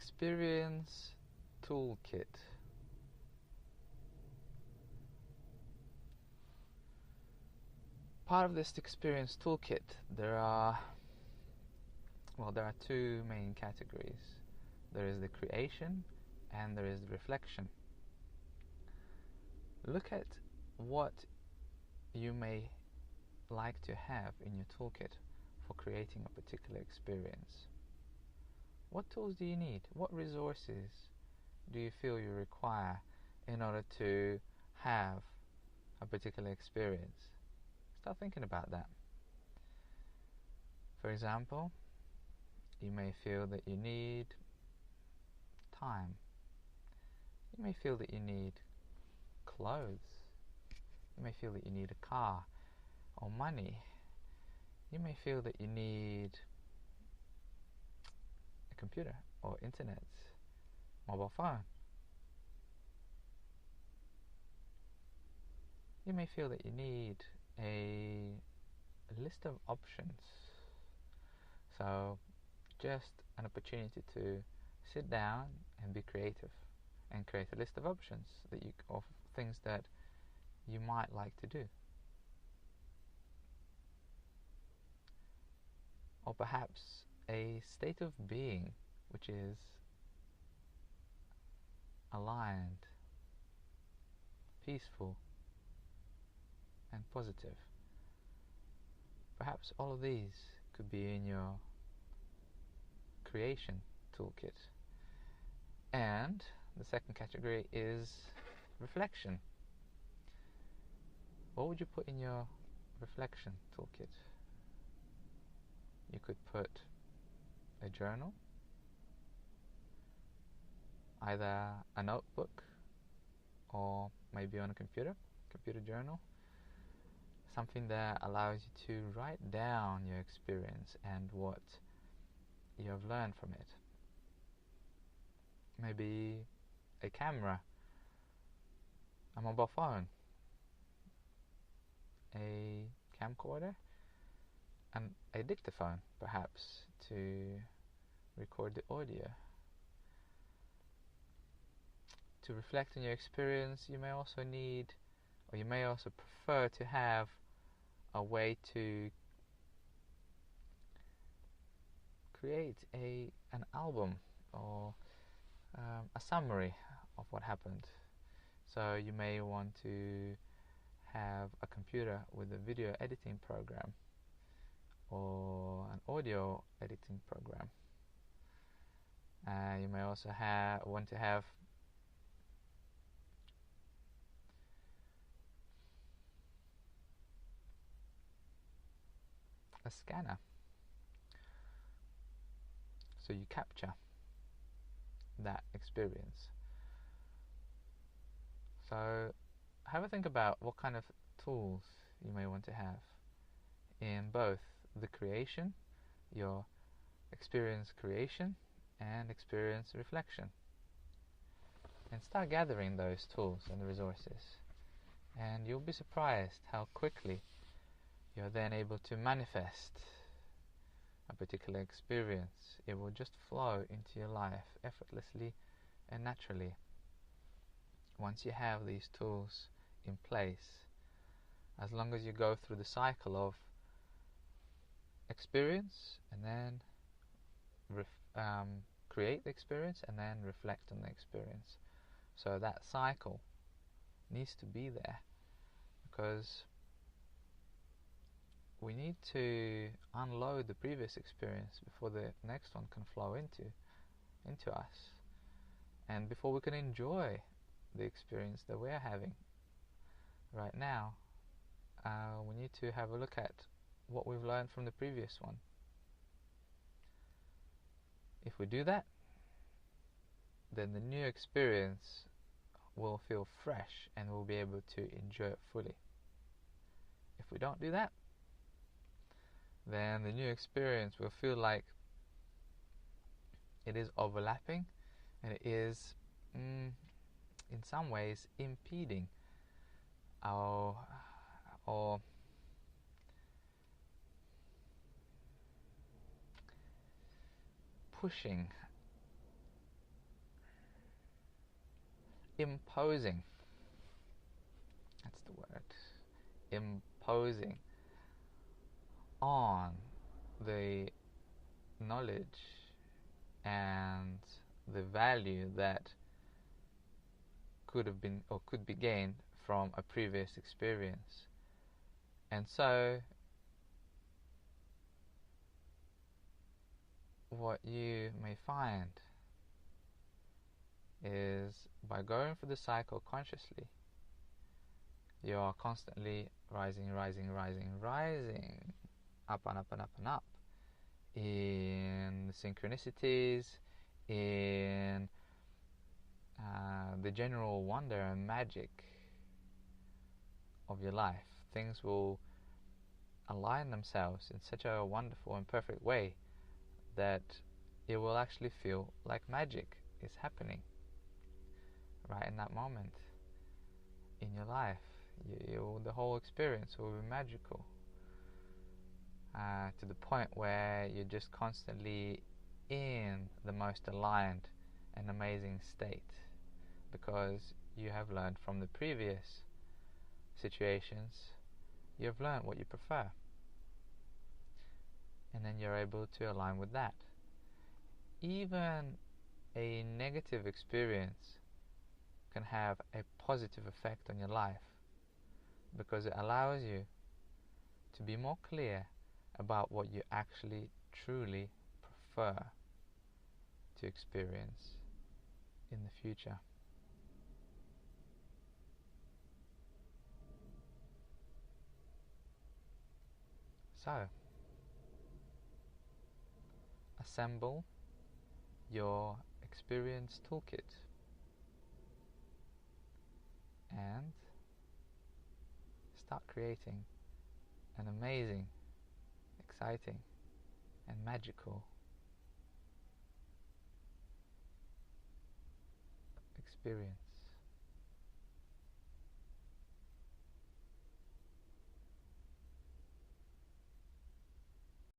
Experience Toolkit. Part of this Experience Toolkit, there are two main categories. There is the creation and there is the reflection. Look at what you may like to have in your toolkit for creating a particular experience. What tools do you need? What resources do you feel you require in order to have a particular experience? Start thinking about that. For example, you may feel that you need time. You may feel that you need clothes. You may feel that you need a car or money. You may feel that you need a computer or internet, mobile phone. You may feel that you need a list of options. So just an opportunity to sit down and be creative and create a list of options of things that you might like to do. Or perhaps a state of being which is aligned, peaceful, and positive. Perhaps all of these could be in your creation toolkit. And the second category is reflection. What would you put in your reflection toolkit? You could put a journal, either a notebook or maybe on a computer journal, something that allows you to write down your experience and what you have learned from it. Maybe a camera, a mobile phone, a camcorder, and a dictaphone perhaps to record the audio. To reflect on your experience, you may also need, or you may also prefer to have a way to create an album or a summary of what happened. So you may want to have a computer with a video editing program or an audio editing program. You may also want to have a scanner, so you capture that experience. So have a think about what kind of tools you may want to have in both the creation, your experience creation, and experience reflection, and start gathering those tools and the resources, and you'll be surprised how quickly you're then able to manifest a particular experience. It will just flow into your life effortlessly and naturally once you have these tools in place. As long as you go through the cycle of experience and then create the experience and then reflect on the experience. So that cycle needs to be there, because we need to unload the previous experience before the next one can flow into us, and before we can enjoy the experience that we're having right now. We need to have a look at what we've learned from the previous one. If we do that, then the new experience will feel fresh and we'll be able to enjoy it fully. If we don't do that, then the new experience will feel like it is overlapping and it is in some ways impeding or pushing imposing, that's the word, imposing on the knowledge and the value that could have been or could be gained from a previous experience. And so what you may find is, by going through the cycle consciously, you are constantly rising, up and up and up and up in synchronicities, in the general wonder and magic of your life. Things will align themselves in such a wonderful and perfect way that it will actually feel like magic is happening right in that moment in your life. The whole experience will be magical, to the point where you're just constantly in the most aligned and amazing state, because you have learned from the previous situations, you have learned what you prefer, and then you're able to align with that. Even a negative experience can have a positive effect on your life, because it allows you to be more clear about what you actually truly prefer to experience in the future. So, assemble your experience toolkit and start creating an amazing, exciting and magical experience.